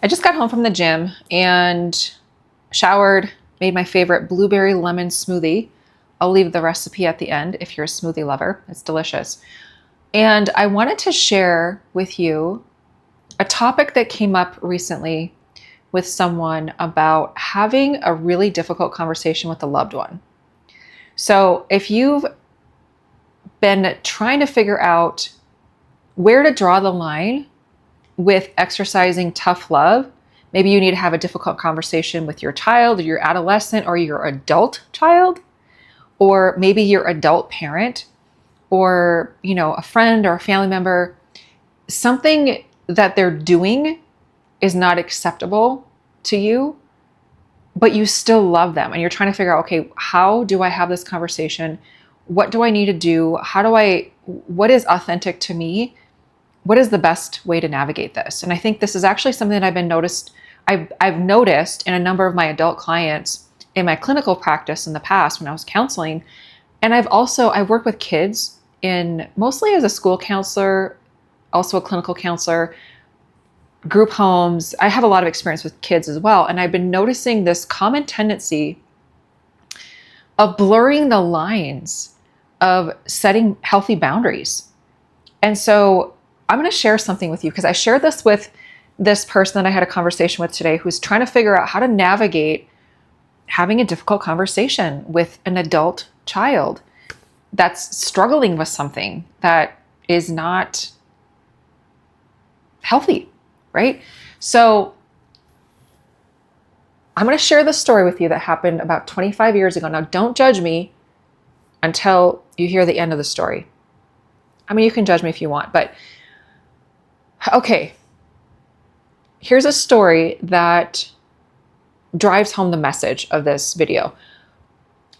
I just got home from the gym and showered, made my favorite blueberry lemon smoothie. I'll leave the recipe at the end if you're a smoothie lover. It's delicious. And I wanted to share with you a topic that came up recently with someone about having a really difficult conversation with a loved one. So if you've been trying to figure out where to draw the line with exercising tough love, maybe you need to have a difficult conversation with your child or your adolescent or your adult child, or maybe your adult parent, or a friend or a family member, something that they're doing is not acceptable to you, but you still love them and you're trying to figure out, okay, how do I have this conversation? What do I need to do? What is authentic to me? What is the best way to navigate this? And I think this is actually something that I've noticed in a number of my adult clients in my clinical practice in the past when I was counseling. And I've worked with kids mostly as a school counselor, also a clinical counselor, group homes. I have a lot of experience with kids as well. And I've been noticing this common tendency of blurring the lines of setting healthy boundaries. And so I'm going to share something with you because I shared this with this person that I had a conversation with today who's trying to figure out how to navigate having a difficult conversation with an adult child that's struggling with something that is not healthy, right? So I'm going to share this story with you that happened about 25 years ago. Now, don't judge me until you hear the end of the story. I mean, you can judge me if you want, but okay. Here's a story that drives home the message of this video.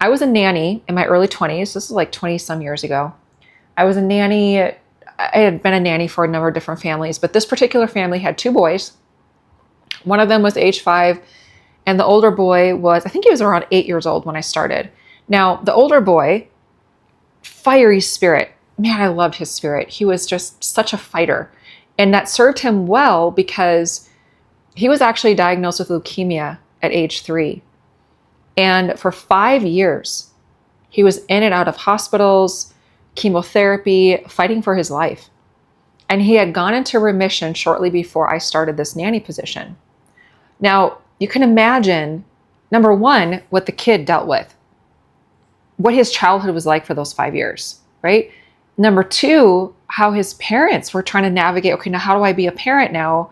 I was a nanny in my early 20s. This is like 20 some years ago. I was a nanny. I had been a nanny for a number of different families, but this particular family had two boys. One of them was age 5, and the older boy I think he was around 8 years old when I started. Now, the older boy, fiery spirit. Man, I loved his spirit. He was just such a fighter. And that served him well because he was actually diagnosed with leukemia at age 3. And for 5 years, he was in and out of hospitals, chemotherapy, fighting for his life. And he had gone into remission shortly before I started this nanny position. Now, you can imagine, number one, what the kid dealt with, what his childhood was like for those 5 years, right? Number two, how his parents were trying to navigate, okay, now how do I be a parent now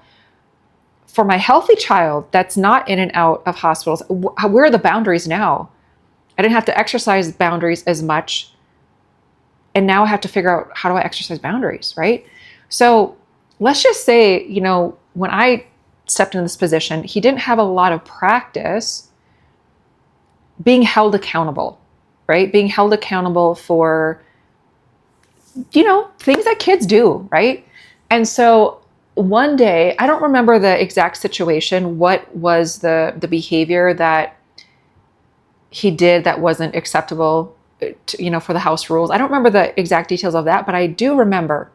for my healthy child that's not in and out of hospitals? Where are the boundaries now? I didn't have to exercise boundaries as much. And now I have to figure out, how do I exercise boundaries, right? So let's just say, when I stepped into this position, he didn't have a lot of practice being held accountable, right? Being held accountable for things that kids do, right? And so one day, I don't remember the exact situation, what was the behavior that he did that wasn't acceptable, for the house rules. I don't remember the exact details of that, but I do remember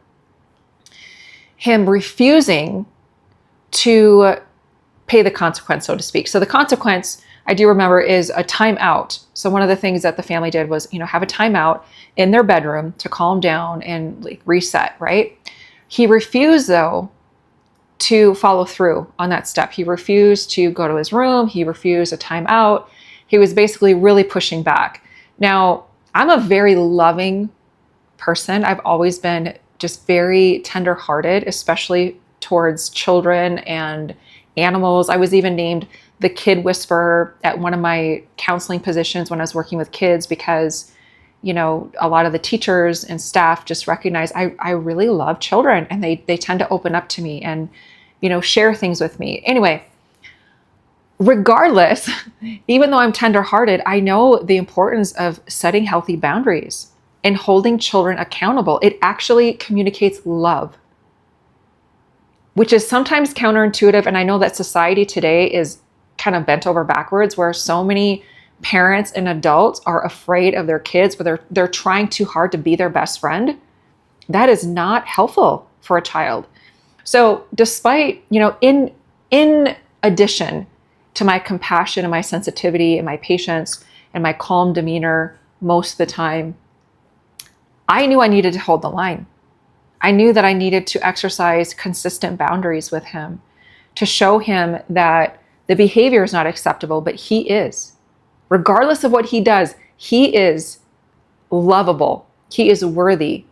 him refusing to pay the consequence, so to speak. So the consequence, I do remember, is a timeout. So one of the things that the family did was, have a timeout in their bedroom to calm down and reset, right? He refused, though, to follow through on that step. He refused to go to his room. He refused a timeout. He was basically really pushing back. Now, I'm a very loving person. I've always been just very tender-hearted, especially towards children and animals. I was even named the kid whisperer at one of my counseling positions when I was working with kids because, a lot of the teachers and staff just recognize I really love children, and they tend to open up to me and, share things with me. Anyway, regardless, even though I'm tender-hearted, I know the importance of setting healthy boundaries and holding children accountable. It actually communicates love, which is sometimes counterintuitive. And I know that society today is kind of bent over backwards, where so many parents and adults are afraid of their kids, where they're trying too hard to be their best friend. That is not helpful for a child. So despite, in in addition to my compassion and my sensitivity and my patience and my calm demeanor most of the time, I knew I needed to hold the line. I knew that I needed to exercise consistent boundaries with him to show him that the behavior is not acceptable, but he is. Regardless of what he does, he is lovable. He is worthy.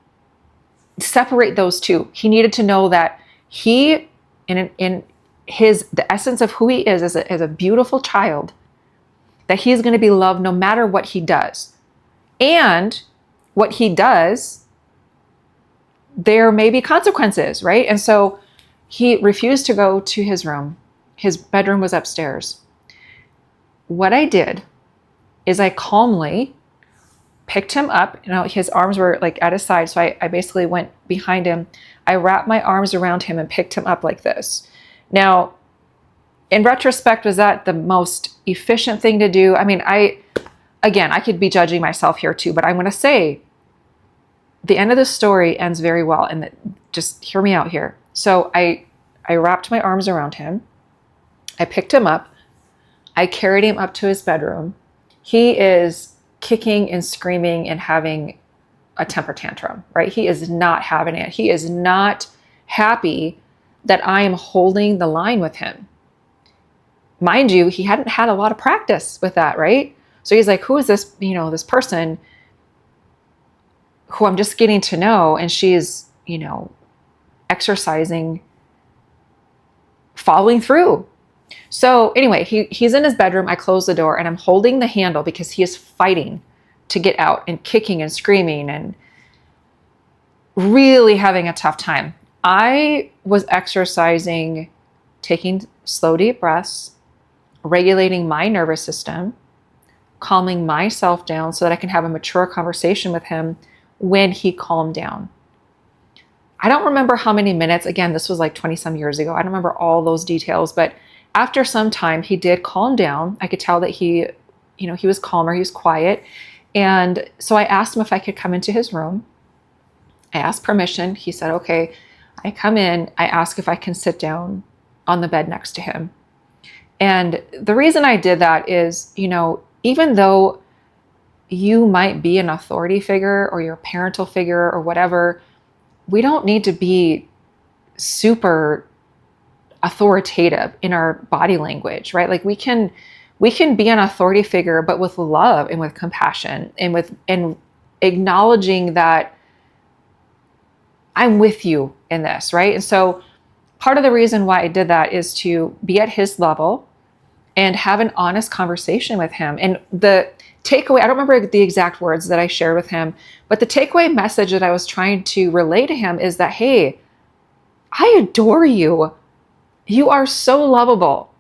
Separate those two. He needed to know that he, in the essence of who he is as a beautiful child, that he's going to be loved no matter what he does. And what he does, there may be consequences, right? And so he refused to go to his room. His bedroom was upstairs. What I did is I calmly picked him up. His arms were like at his side. So I basically went behind him. I wrapped my arms around him and picked him up like this. Now, in retrospect, was that the most efficient thing to do? I mean, I could be judging myself here too, but I'm going to say the end of the story ends very well. And just hear me out here. So I wrapped my arms around him. I picked him up. I carried him up to his bedroom. He is kicking and screaming and having a temper tantrum, right? He is not having it. He is not happy that I am holding the line with him. Mind you, he hadn't had a lot of practice with that, right? So he's like, who is this, this person who I'm just getting to know, and she is, exercising, following through. So anyway, he's in his bedroom. I close the door and I'm holding the handle because he is fighting to get out and kicking and screaming and really having a tough time. I was exercising, taking slow, deep breaths, regulating my nervous system, calming myself down so that I can have a mature conversation with him when he calmed down. I don't remember how many minutes. Again, this was like 20 some years ago. I don't remember all those details, but after some time, he did calm down. I could tell that he was calmer, he was quiet. And so I asked him if I could come into his room. I asked permission. He said, okay. I come in, I ask if I can sit down on the bed next to him. And the reason I did that is, even though you might be an authority figure or your parental figure or whatever, we don't need to be super authoritative in our body language, right? Like we can be an authority figure, but with love and with compassion and acknowledging that I'm with you in this, right? And so part of the reason why I did that is to be at his level and have an honest conversation with him. And the takeaway, I don't remember the exact words that I shared with him, but the takeaway message that I was trying to relay to him is that, hey, I adore you. You are so lovable.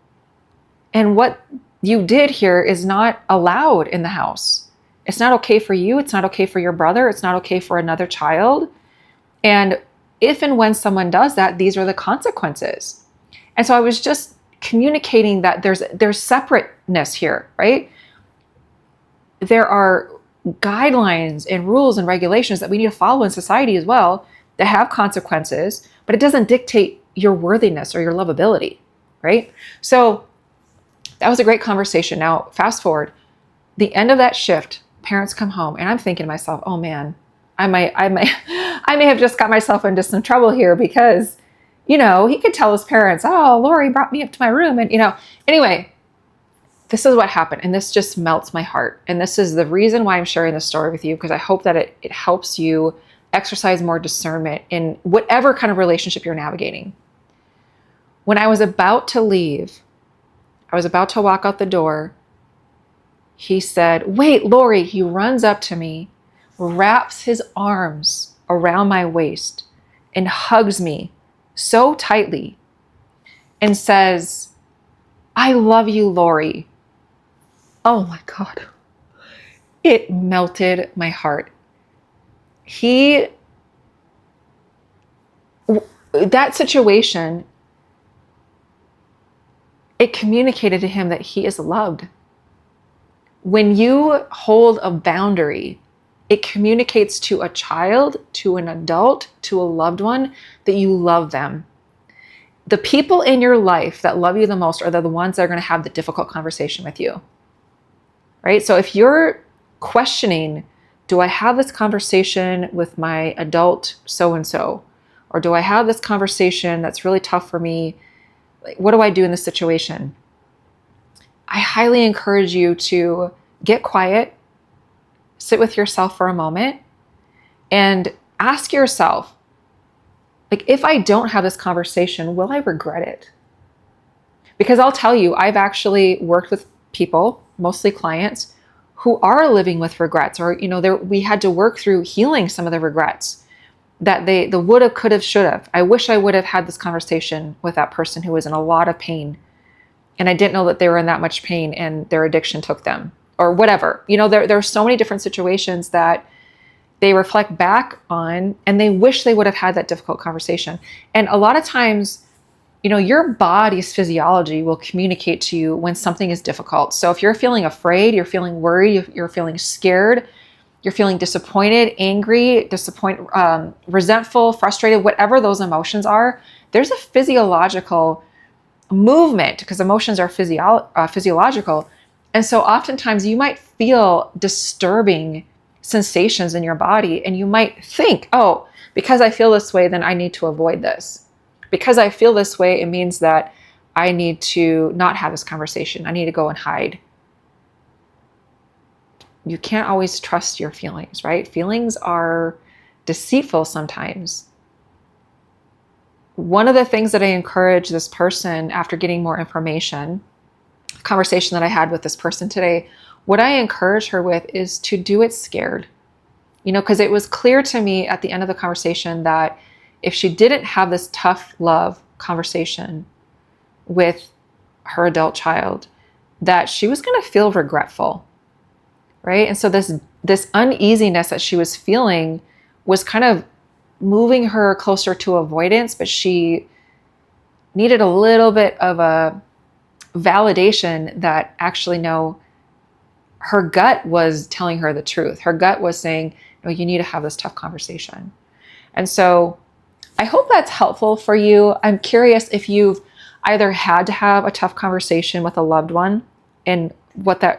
And what you did here is not allowed in the house. It's not okay for you. It's not okay for your brother. It's not okay for another child. And if and when someone does that, these are the consequences. And so I was just communicating that there's separateness here, right? There are guidelines and rules and regulations that we need to follow in society as well that have consequences, but it doesn't dictate your worthiness or your lovability, right? So that was a great conversation. Now, fast forward, the end of that shift, parents come home, and I'm thinking to myself, oh man, I may have just got myself into some trouble here because, he could tell his parents, oh, Laurie brought me up to my room. And, anyway, this is what happened. And this just melts my heart. And this is the reason why I'm sharing this story with you, because I hope that it helps you exercise more discernment in whatever kind of relationship you're navigating. When I was about to leave, I was about to walk out the door, he said, wait, Laurie. He runs up to me, wraps his arms around my waist and hugs me so tightly and says, I love you, Laurie. Oh my God. It melted my heart. That situation, it communicated to him that he is loved. When you hold a boundary, it communicates to a child, to an adult, to a loved one that you love them. the people in your life that love you the most are the ones that are going to have the difficult conversation with you, right? So if you're questioning, do I have this conversation with my adult so-and-so? Or do I have this conversation that's really tough for me? Like, what do I do in this situation? I highly encourage you to get quiet, sit with yourself for a moment, and ask yourself, like, if I don't have this conversation, will I regret it? Because I'll tell you, I've actually worked with people, mostly clients, who are living with regrets, or, we had to work through healing some of the regrets that the woulda, coulda, shoulda. I wish I would have had this conversation with that person who was in a lot of pain, and I didn't know that they were in that much pain and their addiction took them, or whatever. There are so many different situations that they reflect back on and they wish they would have had that difficult conversation. And a lot of times, your body's physiology will communicate to you when something is difficult. So if you're feeling afraid, you're feeling worried, you're feeling scared, you're feeling disappointed, angry, resentful, frustrated, whatever those emotions are, there's a physiological movement, because emotions are physiological. And so oftentimes you might feel disturbing sensations in your body, and you might think, oh, because I feel this way, then I need to avoid this. Because I feel this way, it means that I need to not have this conversation. I need to go and hide. You can't always trust your feelings, right? Feelings are deceitful sometimes. One of the things that I encourage this person, after getting more information, conversation that I had with this person today, what I encourage her with is to do it scared. Because it was clear to me at the end of the conversation that if she didn't have this tough love conversation with her adult child, that she was going to feel regretful, right? And so this uneasiness that she was feeling was kind of moving her closer to avoidance, but she needed a little bit of a validation that actually, no, her gut was telling her the truth. Her gut was saying, no, you need to have this tough conversation. And so I hope that's helpful for you. I'm curious if you've either had to have a tough conversation with a loved one and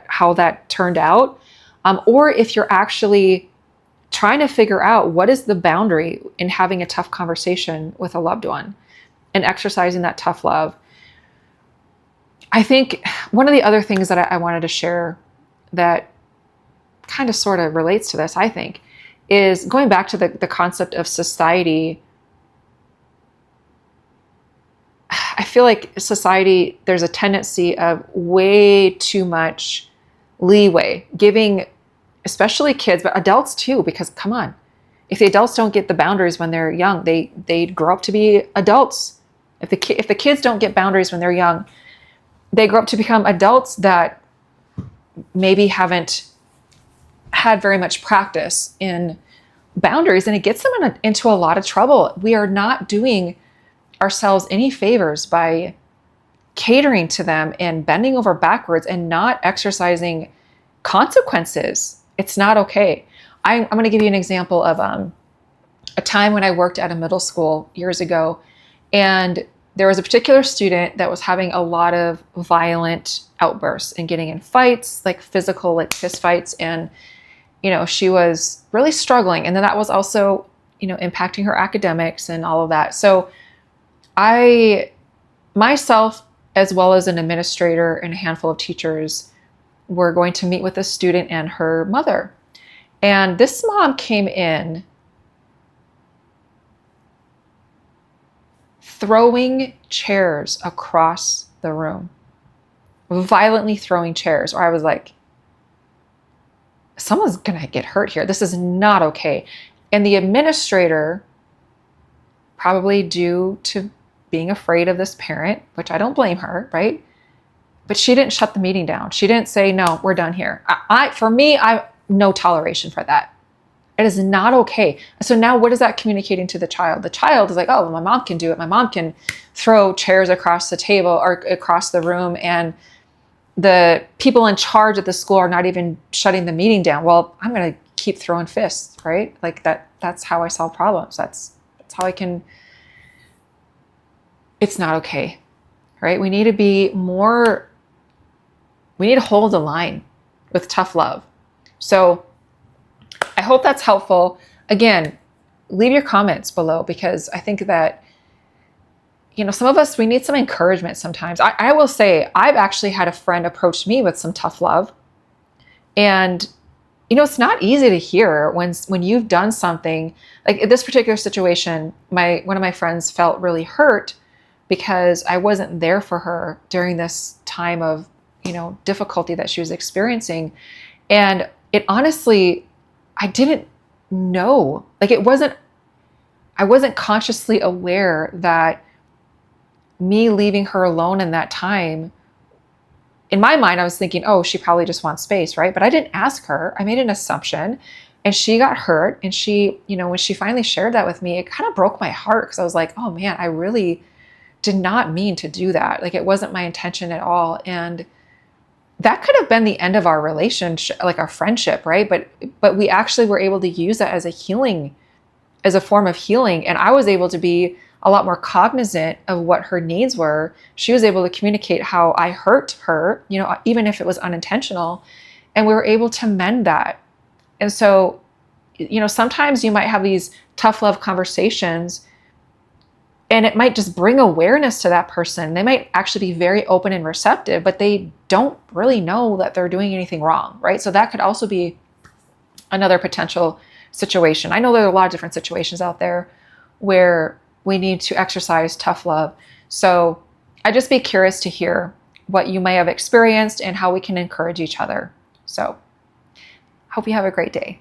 how that turned out, or if you're actually trying to figure out what is the boundary in having a tough conversation with a loved one and exercising that tough love. I think one of the other things that I wanted to share that kind of sort of relates to this, I think, is going back to the concept of society. I feel like society, there's a tendency of way too much leeway, giving especially kids, but adults too, because come on, if the adults don't get the boundaries when they're young, they grow up to be adults. If the kids don't get boundaries when they're young, they grow up to become adults that maybe haven't had very much practice in boundaries, and it gets them into a lot of trouble. We are not doing ourselves any favors by catering to them and bending over backwards and not exercising consequences. It's not okay. I'm going to give you an example of a time when I worked at a middle school years ago, and there was a particular student that was having a lot of violent outbursts and getting in fights, like physical, like fist fights. And, she was really struggling. And then that was also, impacting her academics and all of that. So I, myself, as well as an administrator and a handful of teachers, were going to meet with a student and her mother. And this mom came in throwing chairs across the room, violently throwing chairs. Or I was like, someone's going to get hurt here. This is not okay. And the administrator, probably due to being afraid of this parent, which I don't blame her, right? But she didn't shut the meeting down. She didn't say, no, we're done here. For me, no toleration for that. It is not okay. So now what is that communicating to the child? The child is like, oh, well, my mom can do it. My mom can throw chairs across the table or across the room, and the people in charge at the school are not even shutting the meeting down. Well, I'm going to keep throwing fists, right? Like that's how I solve problems. That's how I can it's not okay, right? We need to be more, we need to hold the line with tough love. So I hope that's helpful. Again, leave your comments below, because I think that, some of us, we need some encouragement sometimes. I will say, I've actually had a friend approach me with some tough love. And, it's not easy to hear when you've done something. Like in this particular situation, one of my friends felt really hurt because I wasn't there for her during this time of, difficulty that she was experiencing. And it honestly, I didn't know, like I wasn't consciously aware that me leaving her alone in that time, in my mind, I was thinking, oh, she probably just wants space, right? But I didn't ask her. I made an assumption, and she got hurt. And she, when she finally shared that with me, it kind of broke my heart, because I was like, oh man, I really did not mean to do that. Like, it wasn't my intention at all. And that could have been the end of our relationship, like our friendship, right? But we actually were able to use that as a form of healing. And I was able to be a lot more cognizant of what her needs were. She was able to communicate how I hurt her, even if it was unintentional. And we were able to mend that. And so, sometimes you might have these tough love conversations, and it might just bring awareness to that person. They might actually be very open and receptive, but they don't really know that they're doing anything wrong, right? So that could also be another potential situation. I know there are a lot of different situations out there where we need to exercise tough love. So I'd just be curious to hear what you may have experienced and how we can encourage each other. So hope you have a great day.